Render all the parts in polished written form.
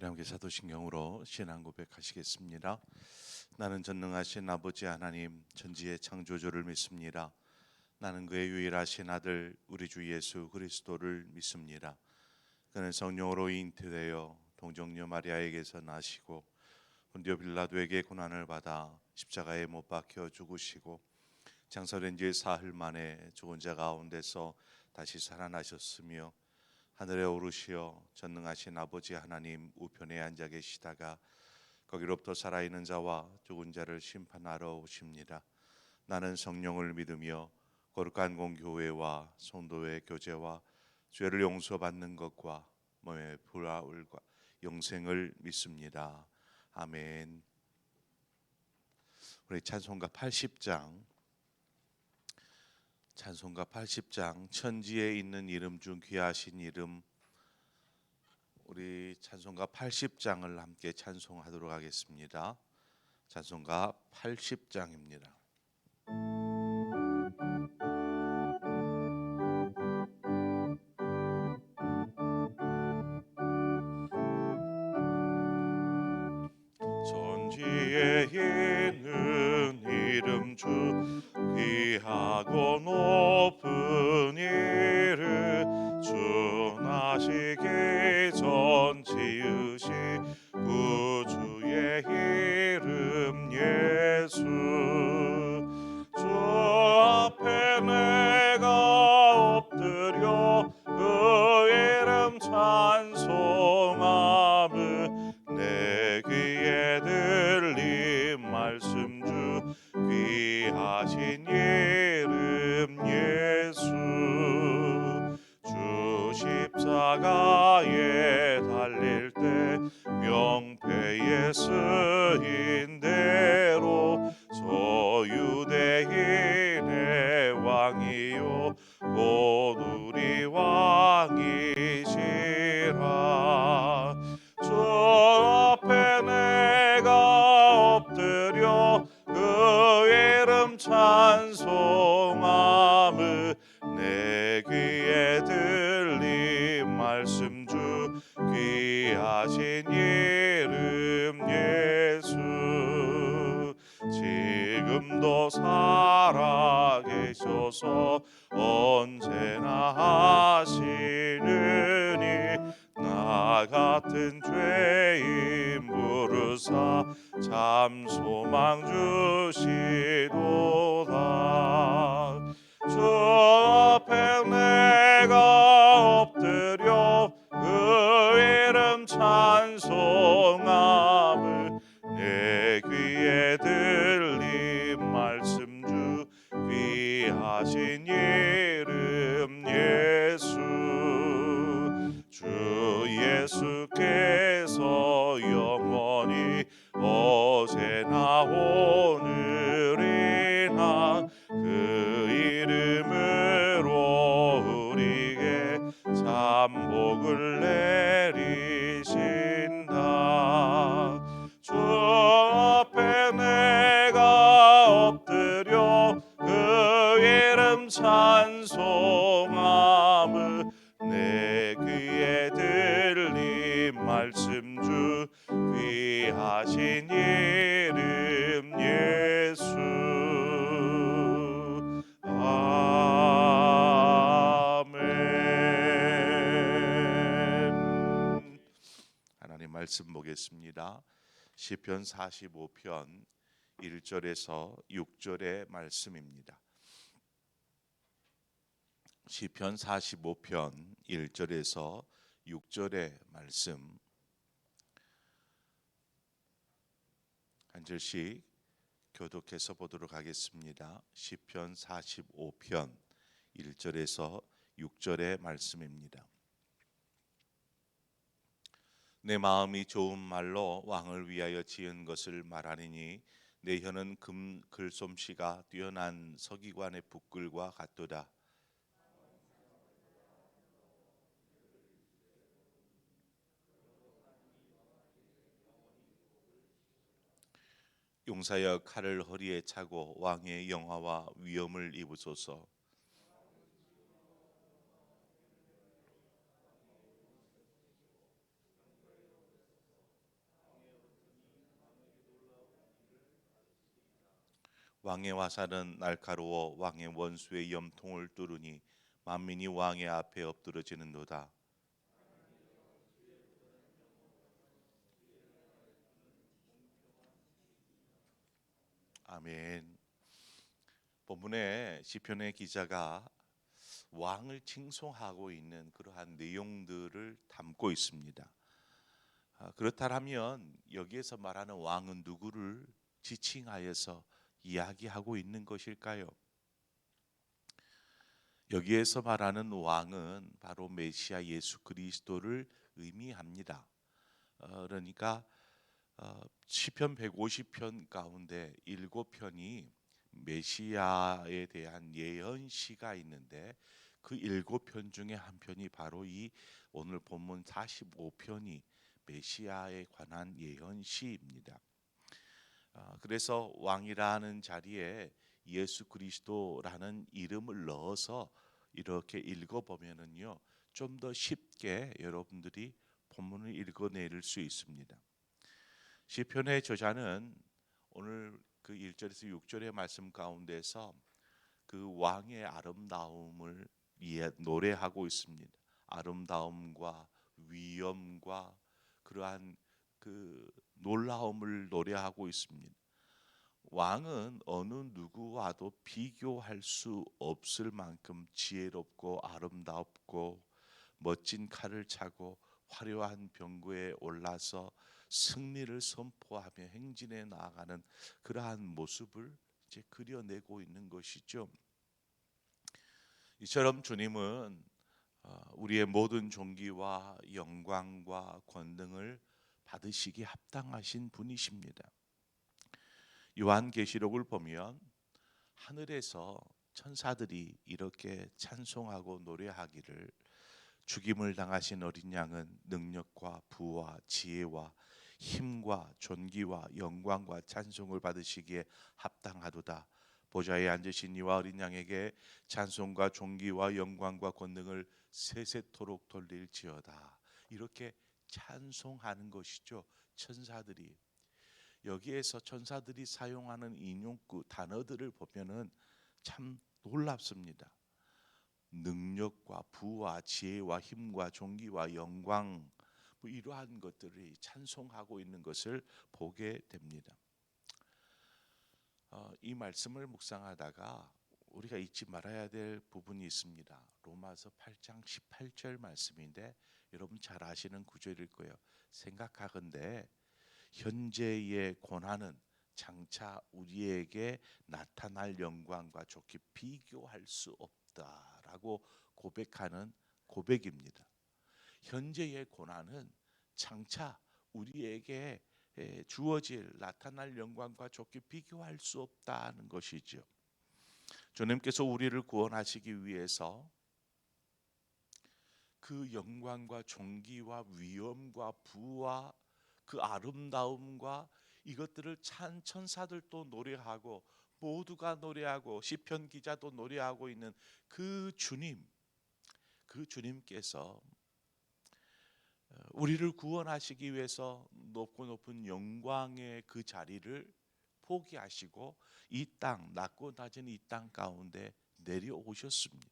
우리 함께 사도신경으로 신앙 고백하시겠습니다. 나는 전능하신 아버지 하나님 천지의 창조주를 믿습니다. 나는 그의 유일하신 아들 우리 주 예수 그리스도를 믿습니다. 그는 성령으로 잉태되어 동정녀 마리아에게서 나시고 본디오 빌라도에게 고난을 받아 십자가에 못 박혀 죽으시고 장사된 지 사흘 만에 죽은 자 가운데서 다시 살아나셨으며 하늘에 오르시어 전능하신 아버지 하나님 우편에 앉아 계시다가 거기로부터 살아있는 자와 죽은 자를 심판하러 오십니다. 나는 성령을 믿으며 거룩한 공교회와 성도의 교제와 죄를 용서받는 것과 몸의 부활과 영생을 믿습니다. 아멘. 우리 찬송가 80장 천지에 있는 이름 중 귀하신 이름, 우리 찬송가 80장을 함께 찬송하도록 하겠습니다. 찬송가 80장입니다. 천지에 있는 이름 중 귀하고 높은 이름 주 나시기 전 지으신 구주의 이름 예수 주 앞에 내가 엎드려 그 이름 찬송함을 내 귀에 들린 말씀 주 귀하신 이름 예수 주 십자가에 달릴 때 명패에 쓰인 대로 소유대인의 왕이요 곧 우리 왕이시라 주 앞에 내가 엎드려 그 이름 찬송함을 내 귀에 들린 말씀 주 귀하신 이름 예수 지금도 살아계셔서 언제나 하시느니 나 같은 죄인 부르사 참 소망 주시도다 주 앞에 내가 엎드려 그 이름 찬송함을 내 귀에 들린 말씀 주 귀하신 이름 예수 주 예수께서 영원히 어제나 오늘이나 그 이름으로 우리에게 참 복을 내리신다 주 앞에 내가 엎드려 그 이름 찬송함을 내 귀에 들린 말씀 주 귀하신 이름 예수 아멘. 하나님 말씀 보겠습니다. 시편 45편 1절에서 6절의 말씀입니다. 시편 45편 1절에서 6절의 말씀 한 절씩 교독해서 보도록 하겠습니다. 시편 45편 1절에서 6절의 말씀입니다. 내 마음이 좋은 말로 왕을 위하여 지은 것을 말하리니 내 혀는 금 글솜씨가 뛰어난 서기관의 붓글과 같도다. 용사여 칼을 허리에 차고 왕의 영화와 위엄을 입으소서. 왕의 화살은 날카로워 왕의 원수의 염통을 뚫으니 만민이 왕의 앞에 엎드러지는도다. 아멘. 본문에 시편의 기자가 왕을 칭송하고 있는 그러한 내용들을 담고 있습니다. 그렇다면 여기에서 말하는 왕은 누구를 지칭하여서 이야기하고 있는 것일까요? 여기에서 말하는 왕은 바로 메시아 예수 그리스도를 의미합니다. 그러니까 시편 150편 가운데 7편이 메시아에 대한 예언시가 있는데 그 7편 중에 한 편이 바로 이 오늘 본문 45편이 메시아에 관한 예언시입니다. 그래서 왕이라는 자리에 예수 그리스도라는 이름을 넣어서 이렇게 읽어보면은요, 좀 더 쉽게 여러분들이 본문을 읽어낼 수 있습니다. 시편의 저자는 오늘 그 1절에서 6절의 말씀 가운데서 그 왕의 아름다움을 노래하고 있습니다. 아름다움과 위엄과 그러한 그 놀라움을 노래하고 있습니다. 왕은 어느 누구와도 비교할 수 없을 만큼 지혜롭고 아름답고 멋진 칼을 차고 화려한 병거에 올라서 승리를 선포하며 행진해 나아가는 그러한 모습을 이제 그려내고 있는 것이죠. 이처럼 주님은 우리의 모든 존귀와 영광과 권능을 받으시기 합당하신 분이십니다. 요한계시록을 보면 하늘에서 천사들이 이렇게 찬송하고 노래하기를 죽임을 당하신 어린 양은 능력과 부와 지혜와 힘과 존귀와 영광과 찬송을 받으시기에 합당하도다. 보좌에 앉으신 이와 어린 양에게 찬송과 존귀와 영광과 권능을 세세토록 돌릴지어다. 이렇게 찬송하는 것이죠. 천사들이. 여기에서 천사들이 사용하는 인용구 단어들을 보면은 참 놀랍습니다. 능력과 부와 지혜와 힘과 존귀와 영광, 이러한 것들이 찬송하고 있는 것을 보게 됩니다. 이 말씀을 묵상하다가 우리가 잊지 말아야 될 부분이 있습니다. 로마서 8장 18절 말씀인데 여러분 잘 아시는 구절일 거예요. 생각하건대 현재의 고난은 장차 우리에게 나타날 영광과 좋게 비교할 수 없다라고 고백하는 고백입니다. 현재의 고난은 장차 우리에게 주어질 나타날 영광과 좋게 비교할 수 없다는 것이죠. 주님께서 우리를 구원하시기 위해서 그 영광과 존귀와 위엄과 부와 그 아름다움과 이것들을 천사들도 노래하고 모두가 노래하고 시편 기자도 노래하고 있는 그 주님께서 우리를 구원하시기 위해서 높고 높은 영광의 그 자리를 포기하시고 이 땅, 낮고 낮은 이 땅 가운데 내려오셨습니다.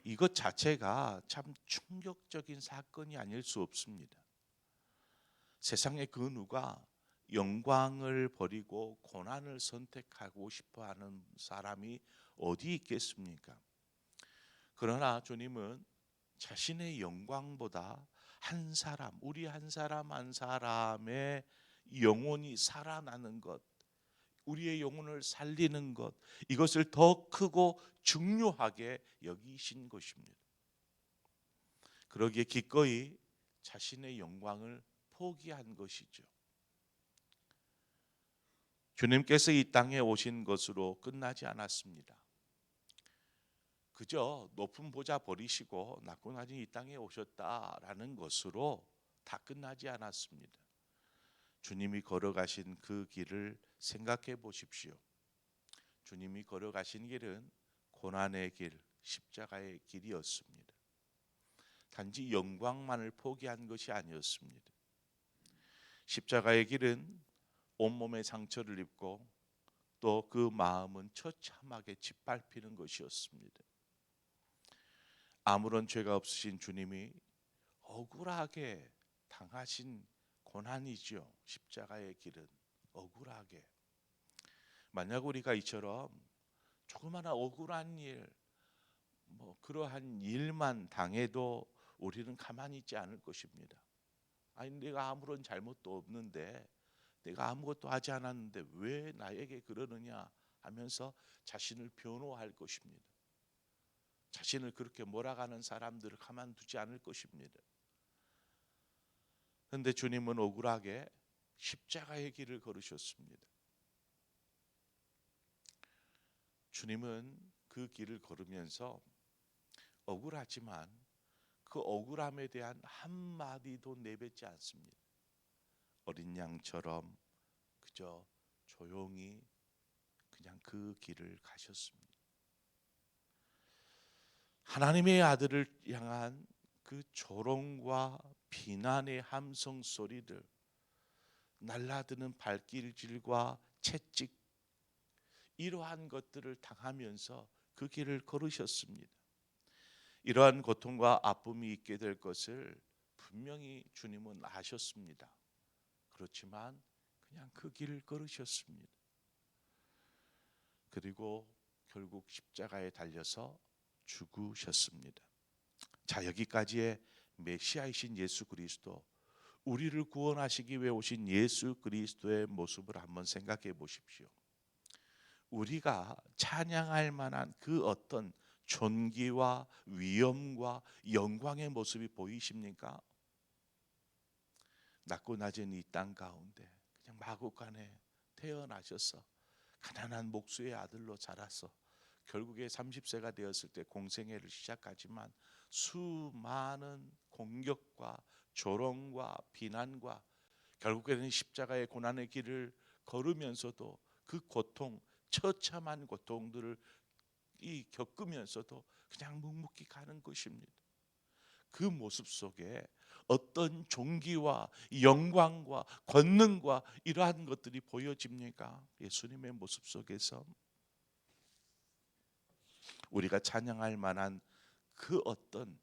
이것 자체가 참 충격적인 사건이 아닐 수 없습니다. 세상의 그 누가 영광을 버리고 고난을 선택하고 싶어하는 사람이 어디 있겠습니까? 그러나 주님은 자신의 영광보다 한 사람, 우리 한 사람 한 사람의 영혼이 살아나는 것, 우리의 영혼을 살리는 것, 이것을 더 크고 중요하게 여기신 것입니다. 그러기에 기꺼이 자신의 영광을 포기한 것이죠. 주님께서 이 땅에 오신 것으로 끝나지 않았습니다. 그저 높은 보좌 버리시고 낮고 낮은 이 땅에 오셨다라는 것으로 다 끝나지 않았습니다. 주님이 걸어가신 그 길을 생각해 보십시오. 주님이 걸어가신 길은 고난의 길, 십자가의 길이었습니다. 단지 영광만을 포기한 것이 아니었습니다. 십자가의 길은 온몸에 상처를 입고 또 그 마음은 처참하게 짓밟히는 것이었습니다. 아무런 죄가 없으신 주님이 억울하게 당하신 고난이죠. 십자가의 길은 억울하게. 만약 우리가 이처럼 조그마한 억울한 일, 그러한 일만 당해도 우리는 가만히 있지 않을 것입니다. 아니, 내가 아무런 잘못도 없는데, 내가 아무것도 하지 않았는데 왜 나에게 그러느냐 하면서 자신을 변호할 것입니다. 자신을 그렇게 몰아가는 사람들을 가만두지 않을 것입니다. 그런데 주님은 억울하게 십자가의 길을 걸으셨습니다. 주님은 그 길을 걸으면서 억울하지만 그 억울함에 대한 한마디도 내뱉지 않습니다. 어린 양처럼 그저 조용히 그냥 그 길을 가셨습니다. 하나님의 아들을 향한 그 조롱과 비난의 함성 소리들, 날라드는 발길질과 채찍, 이러한 것들을 당하면서 그 길을 걸으셨습니다. 이러한 고통과 아픔이 있게 될 것을 분명히 주님은 아셨습니다. 그렇지만 그냥 그 길을 걸으셨습니다. 그리고 결국 십자가에 달려서 죽으셨습니다. 자, 여기까지의 메시아이신 예수 그리스도, 우리를 구원하시기 위해 오신 예수 그리스도의 모습을 한번 생각해 보십시오. 우리가 찬양할 만한 그 어떤 존귀와 위엄과 영광의 모습이 보이십니까? 낮고 낮은 이 땅 가운데 그냥 마구간에 태어나셔서 가난한 목수의 아들로 자라서 결국에 30세가 되었을 때 공생애를 시작하지만 수많은 공격과 조롱과 비난과 결국에는 십자가의 고난의 길을 걸으면서도 그 고통, 처참한 고통들을 겪으면서도 그냥 묵묵히 가는 것입니다. 그 모습 속에 어떤 존귀와 영광과 권능과 이러한 것들이 보여집니까? 예수님의 모습 속에서 우리가 찬양할 만한 그 어떤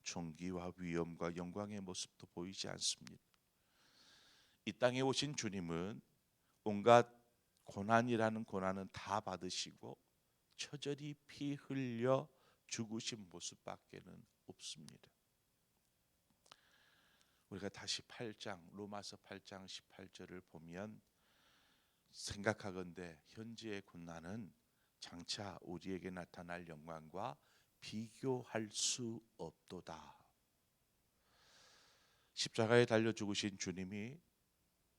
존귀와 위엄과 영광의 모습도 보이지 않습니다. 이 땅에 오신 주님은 온갖 고난이라는 고난은 다 받으시고 처절히 피 흘려 죽으신 모습밖에는 없습니다. 우리가 다시 8장 로마서 8장 18절을 보면 생각하건대 현재의 고난은 장차 우리에게 나타날 영광과 비교할 수 없도다. 십자가에 달려 죽으신 주님이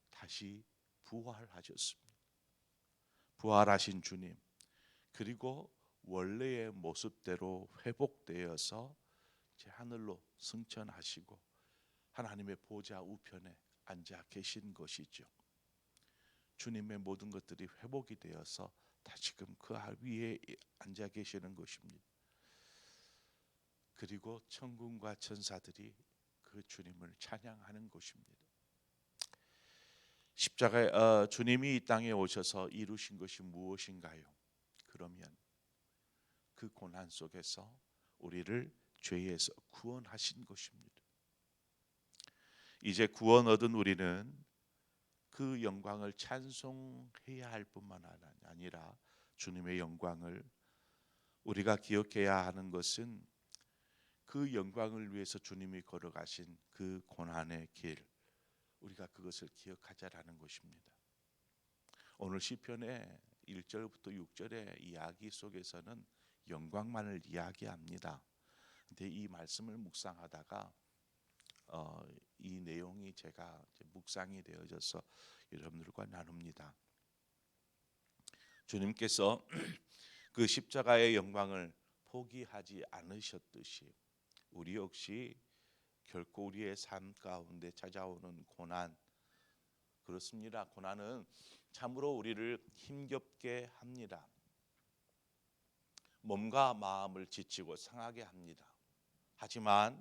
다시 부활하셨습니다. 부활하신 주님, 그리고 원래의 모습대로 회복되어서 제 하늘로 승천하시고 하나님의 보좌 우편에 앉아 계신 것이죠. 주님의 모든 것들이 회복이 되어서 다시금 그 위에 앉아 계시는 것입니다. 그리고 천군과 천사들이 그 주님을 찬양하는 것입니다. 십자가에 주님이 이 땅에 오셔서 이루신 것이 무엇인가요? 그러면 그 고난 속에서 우리를 죄에서 구원하신 것입니다. 이제 구원 얻은 우리는 그 영광을 찬송해야 할 뿐만 아니라 주님의 영광을 우리가 기억해야 하는 것은 그 영광을 위해서 주님이 걸어가신 그 고난의 길, 우리가 그것을 기억하자라는 것입니다. 오늘 시편의 1절부터 6절의 이야기 속에서는 영광만을 이야기합니다. 근데 이 말씀을 묵상하다가 이 내용이 제가 묵상이 되어져서 여러분들과 나눕니다. 주님께서 그 십자가의 영광을 포기하지 않으셨듯이 우리 역시 결코 우리의 삶 가운데 찾아오는 고난, 그렇습니다. 고난은 참으로 우리를 힘겹게 합니다. 몸과 마음을 지치고 상하게 합니다. 하지만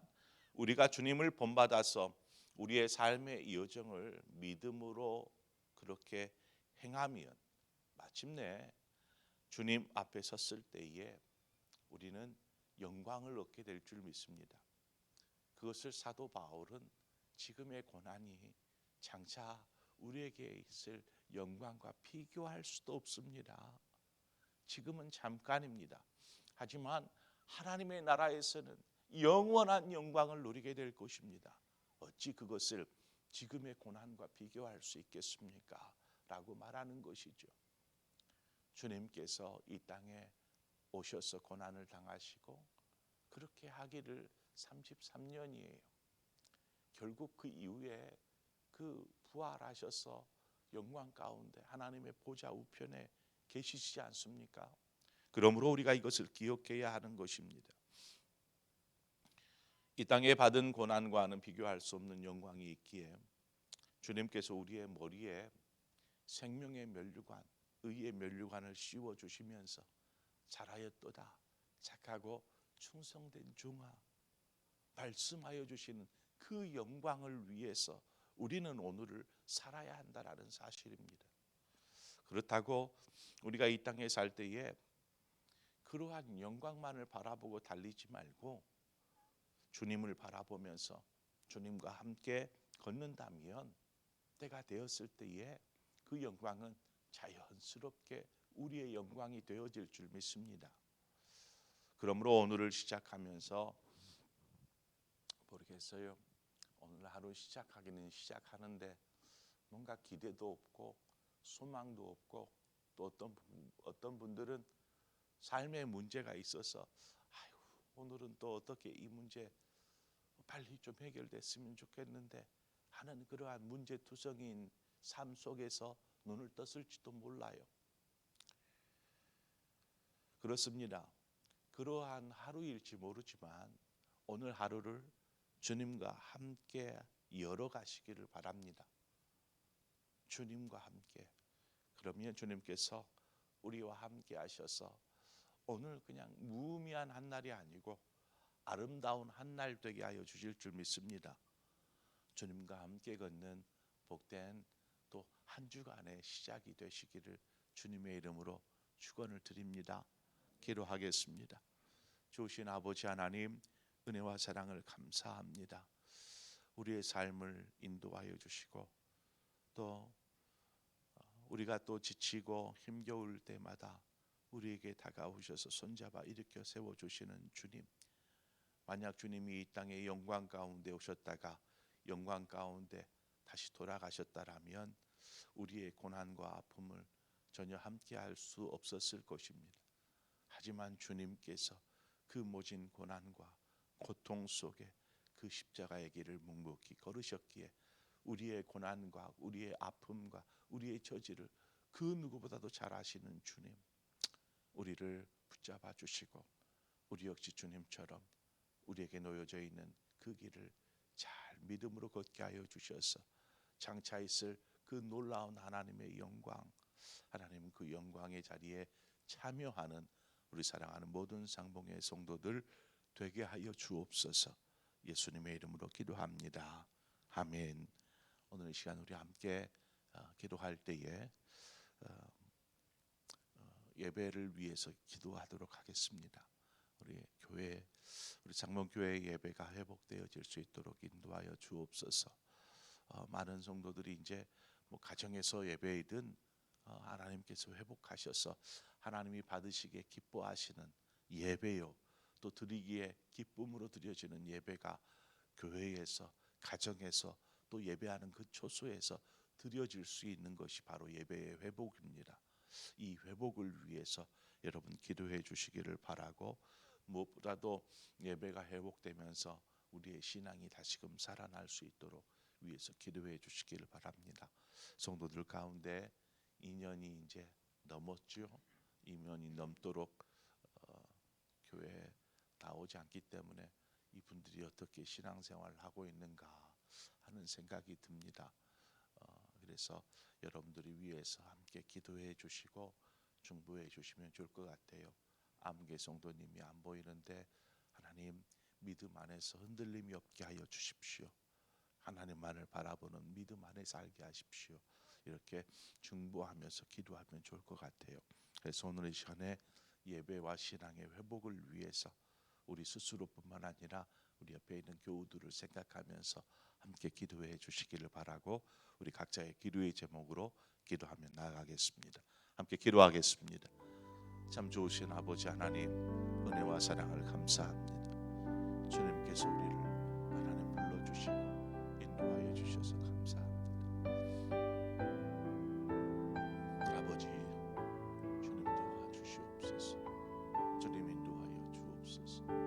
우리가 주님을 본받아서 우리의 삶의 여정을 믿음으로 그렇게 행하면 마침내 주님 앞에 섰을 때에 우리는 영광을 얻게 될 줄 믿습니다. 그것을 사도 바울은 지금의 고난이 장차 우리에게 있을 영광과 비교할 수도 없습니다. 지금은 잠깐입니다. 하지만 하나님의 나라에서는 영원한 영광을 누리게 될 것입니다. 어찌 그것을 지금의 고난과 비교할 수 있겠습니까? 라고 말하는 것이죠. 주님께서 이 땅에 오셔서 고난을 당하시고 그렇게 하기를 33년이에요. 결국 그 이후에 그 부활하셔서 영광 가운데 하나님의 보좌 우편에 계시지 않습니까? 그러므로 우리가 이것을 기억해야 하는 것입니다. 이 땅에 받은 고난과는 비교할 수 없는 영광이 있기에 주님께서 우리의 머리에 생명의 면류관, 의의 면류관을 씌워 주시면서 잘하였도다, 착하고 충성된 종아, 말씀하여 주시는 그 영광을 위해서 우리는 오늘을 살아야 한다라는 사실입니다. 그렇다고 우리가 이 땅에 살 때에 그러한 영광만을 바라보고 달리지 말고 주님을 바라보면서 주님과 함께 걷는다면 때가 되었을 때에 그 영광은 자연스럽게 우리의 영광이 되어질 줄 믿습니다. 그러므로 오늘을 시작하면서 모르겠어요. 오늘 하루 시작하기는 시작하는데 뭔가 기대도 없고 소망도 없고 또 어떤 분들은 삶의 문제가 있어서 아유, 오늘은 또 어떻게 이 문제 빨리 좀 해결됐으면 좋겠는데 하는 그러한 문제투성인 삶 속에서 눈을 떴을지도 몰라요. 그렇습니다. 그러한 하루일지 모르지만 오늘 하루를 주님과 함께 열어가시기를 바랍니다. 주님과 함께. 그러면 주님께서 우리와 함께 하셔서 오늘 그냥 무의미한 한 날이 아니고 아름다운 한 날 되게 하여 주실 줄 믿습니다. 주님과 함께 걷는 복된 또 한 주간의 시작이 되시기를 주님의 이름으로 축원을 드립니다. 기도하겠습니다. 주신 아버지 하나님, 은혜와 사랑을 감사합니다. 우리의 삶을 인도하여 주시고 또 우리가 또 지치고 힘겨울 때마다 우리에게 다가오셔서 손잡아 일으켜 세워주시는 주님, 만약 주님이 이 땅의 영광 가운데 오셨다가 영광 가운데 다시 돌아가셨다라면 우리의 고난과 아픔을 전혀 함께할 수 없었을 것입니다. 하지만 주님께서 그 모진 고난과 고통 속에 그 십자가의 길을 묵묵히 걸으셨기에 우리의 고난과 우리의 아픔과 우리의 저지를 그 누구보다도 잘 아시는 주님, 우리를 붙잡아 주시고 우리 역시 주님처럼 우리에게 놓여져 있는 그 길을 잘 믿음으로 걷게 하여 주셔서 장차 있을 그 놀라운 하나님의 영광, 하나님 그 영광의 자리에 참여하는 우리 사랑하는 모든 상봉의 성도들 되게 하여 주옵소서. 예수님의 이름으로 기도합니다. 아멘. 오늘 이 시간 우리 함께 기도할 때에 예배를 위해서 기도하도록 하겠습니다. 우리 교회, 우리 장로교회 예배가 회복되어질 수 있도록 인도하여 주옵소서. 많은 성도들이 이제 뭐 가정에서 예배이든 하나님께서 회복하셔서 하나님이 받으시기에 기뻐하시는 예배요, 또 드리기에 기쁨으로 드려지는 예배가 교회에서, 가정에서, 또 예배하는 그 초소에서 드려질 수 있는 것이 바로 예배의 회복입니다. 이 회복을 위해서 여러분 기도해 주시기를 바라고, 무엇보다도 예배가 회복되면서 우리의 신앙이 다시금 살아날 수 있도록 위해서 기도해 주시기를 바랍니다. 성도들 가운데 2년이 이제 넘었죠. 2년이 넘도록 교회에 나오지 않기 때문에 이분들이 어떻게 신앙생활을 하고 있는가 하는 생각이 듭니다. 그래서 여러분들이 위해서 함께 기도해 주시고 중보해 주시면 좋을 것 같아요. 암계 성도님이 안 보이는데 하나님 믿음 안에서 흔들림이 없게 하여 주십시오. 하나님만을 바라보는 믿음 안에 살게 하십시오. 이렇게 중보하면서 기도하면 좋을 것 같아요. 그래서 오늘 이 시간에 예배와 신앙의 회복을 위해서 우리 스스로뿐만 아니라 우리 옆에 있는 교우들을 생각하면서 함께 기도해 주시기를 바라고, 우리 각자의 기도의 제목으로 기도하며 나아가겠습니다. 함께 기도하겠습니다. 참 좋으신 아버지 하나님, 은혜와 사랑을 감사합니다. 주님께서 우리를 하나님 불러주시고 인도하여 주셔서 감사합니다. 아버지, 주님 도와주시옵소서. 주님 인도하여 주옵소서.